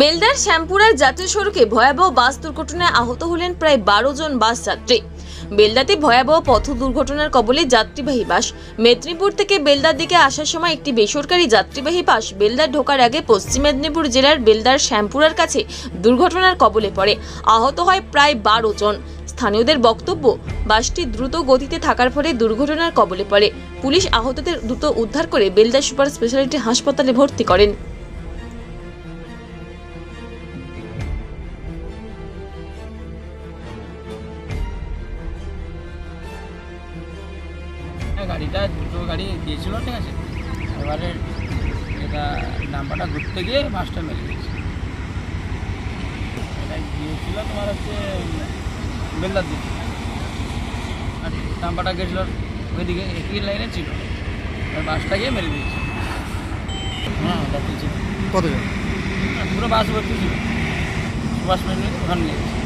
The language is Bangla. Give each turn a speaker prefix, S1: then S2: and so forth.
S1: বেলদার শ্যামপুরার জাতীয় সড়কে ভয়াবহ বাস দুর্ঘটনায় আহত হলেন প্রায় 12 জন বাস যাত্রী। বেলদাতে ভয়াবহ পথ দুর্ঘটনার কবলে যাত্রীবাহী বাস। মেদিনীপুর থেকে বেলদার দিকে আসার সময় একটি বেসরকারি যাত্রীবাহী বাস বেলদার ঢোকার আগে পশ্চিম মেদিনীপুর জেলার বেলদার শ্যামপুরার কাছে দুর্ঘটনার কবলে পড়ে। আহত হয় প্রায় 12 জন। স্থানীয়দের বক্তব্য, বাসটি দ্রুত গতিতে থাকার ফলে দুর্ঘটনার কবলে পড়ে। পুলিশ আহতদের দ্রুত উদ্ধার করে বেলদা সুপার স্পেশালিটি হাসপাতালে ভর্তি করেন।
S2: গাড়িটা দুটো গাড়ি গিয়েছিল, ঠিক আছে। এবারে এটা নাম্বারটা ঘুরতে গিয়ে বাসটা মেরে গেছে। এটা গিয়েছিল তোমার হচ্ছে বেলদার দিকে, আর নাম্বারটা গেছিল ওইদিকে, একই লাইনে ছিল। বাসটা গিয়ে মেরে দিয়েছে। হ্যাঁ, ভর্তি ছিল।
S3: কতজন?
S2: পুরো বাস ভর্তি ছিল। সুভাষ মেদিনী ওখানে নিয়ে গেছে।